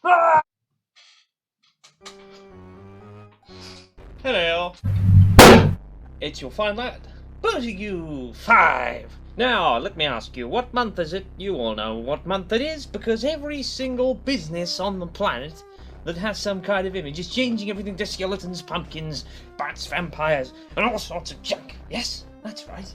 Ah! Hello. It's your fine lad, Bertegue 5. Now, let me ask you, what month is it? You all know what month it is, because every single business on the planet that has some kind of image is changing everything to skeletons, pumpkins, bats, vampires, and all sorts of junk. Yes, that's right.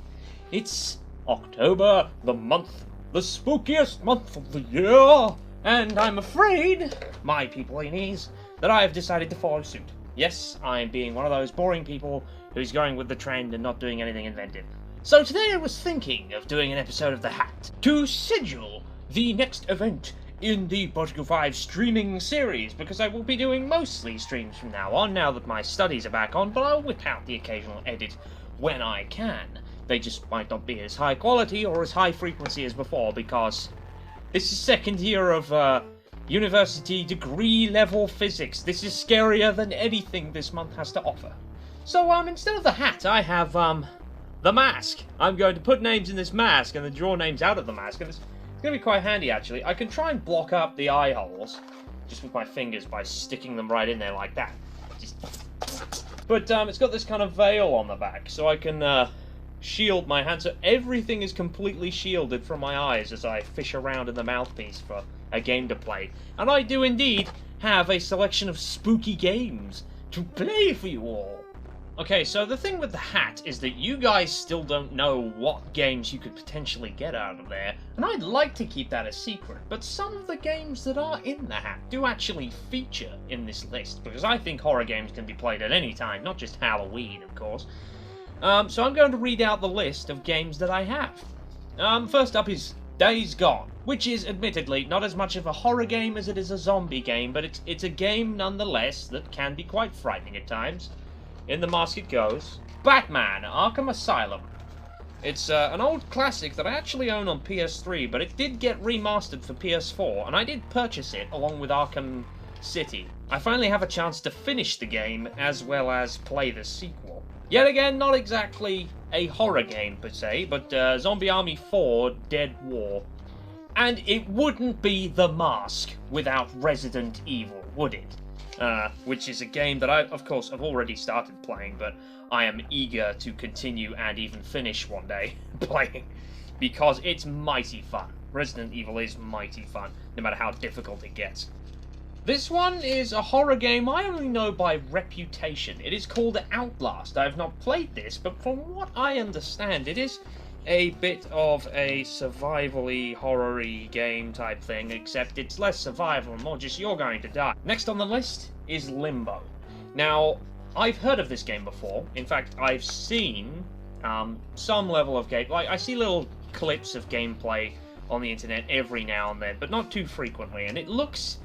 It's October, the month, the spookiest month of the year, and I'm afraid, my peoplenies, that I have decided to follow suit. Yes, I'm being one of those boring people who's going with the trend and not doing anything inventive. So today I was thinking of doing an episode of The Hat to schedule the next event in the Bertegue 5 streaming series, because I will be doing mostly streams from now on, now that my studies are back on, but I'll whip out the occasional edit when I can. They just might not be as high quality or as high frequency as before, because this is second year of university degree level physics. This is scarier than anything this month has to offer. So instead of the hat, I have the mask. I'm going to put names in this mask and then draw names out of the mask, and it's going to be quite handy actually. I can try and block up the eye holes just with my fingers by sticking them right in there like that. But it's got this kind of veil on the back, so I can shield my hand, so everything is completely shielded from my eyes as I fish around in the mouthpiece for a game to play. And I do indeed have a selection of spooky games to play for you all. Okay, so the thing with the hat is that you guys still don't know what games you could potentially get out of there, and I'd like to keep that a secret, but some of the games that are in the hat do actually feature in this list, because I think horror games can be played at any time, not just Halloween, of course. So I'm going to read out the list of games that I have. First up is Days Gone, which is admittedly not as much of a horror game as it is a zombie game, but it's a game nonetheless that can be quite frightening at times. In the mask it goes. Batman Arkham Asylum. It's an old classic that I actually own on PS3, but it did get remastered for PS4, and I did purchase it along with Arkham City. I finally have a chance to finish the game as well as play the sequel. Yet again, not exactly a horror game per se, but Zombie Army 4 Dead War. And it wouldn't be The Mask without Resident Evil, would it? Which is a game that I, of course, have already started playing, but I am eager to continue and even finish one day playing, because it's mighty fun. Resident Evil is mighty fun, no matter how difficult it gets. This one is a horror game I only know by reputation. It is called Outlast. I have not played this, but from what I understand, it is a bit of a survival-y, horror-y game type thing, except it's less survival and more just you're going to die. Next on the list is Limbo. Now, I've heard of this game before. In fact, I've seen some level of game. Like, I see little clips of gameplay on the internet every now and then, but not too frequently, and it looks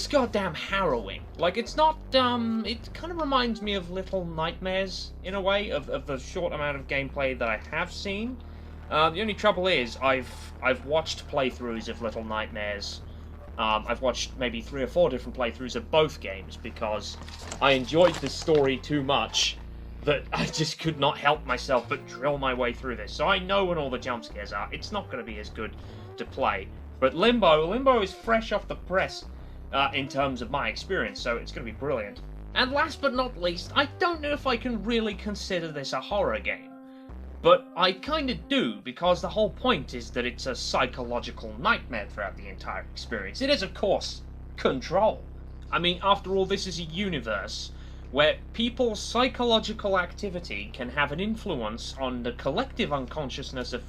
goddamn harrowing. Like, it's not, it kind of reminds me of Little Nightmares, in a way, of the short amount of gameplay that I have seen. The only trouble is, I've watched playthroughs of Little Nightmares. I've watched maybe 3 or 4 different playthroughs of both games, because I enjoyed the story too much that I just could not help myself but drill my way through this. So I know when all the jump scares are, it's not going to be as good to play. But Limbo is fresh off the press. In terms of my experience, so it's going to be brilliant. And last but not least, I don't know if I can really consider this a horror game, but I kind of do, because the whole point is that it's a psychological nightmare throughout the entire experience. It is, of course, Control. I mean, after all, this is a universe where people's psychological activity can have an influence on the collective unconsciousness of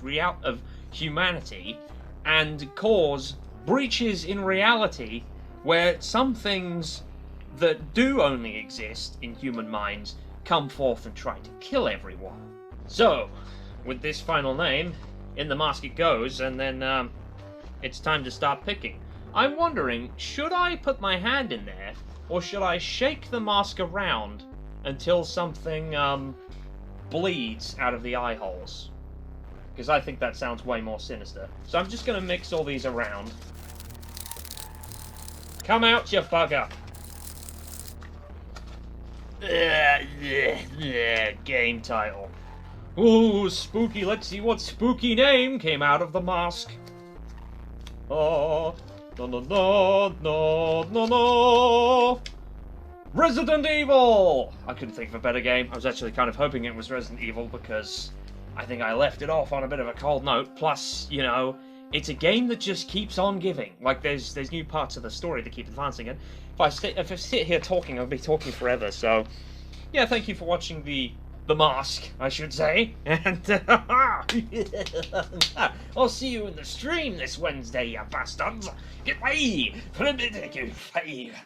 humanity and cause breaches in reality where some things that do only exist in human minds come forth and try to kill everyone. So, with this final name, in the mask it goes, and then it's time to start picking. I'm wondering, should I put my hand in there, or should I shake the mask around until something bleeds out of the eye holes? Because I think that sounds way more sinister. So I'm just going to mix all these around. Come out, you bugger! Game title. Ooh, spooky. Let's see what spooky name came out of the mask. Oh, No, no, no, no, no, no. Resident Evil! I couldn't think of a better game. I was actually kind of hoping it was Resident Evil because I think I left it off on a bit of a cold note. Plus, you know, it's a game that just keeps on giving. Like, there's new parts of the story that keep advancing it. If I sit here talking, I'll be talking forever. So, yeah, thank you for watching the mask, I should say. And I'll see you in the stream this Wednesday, you bastards. Get away from Bertegue 5.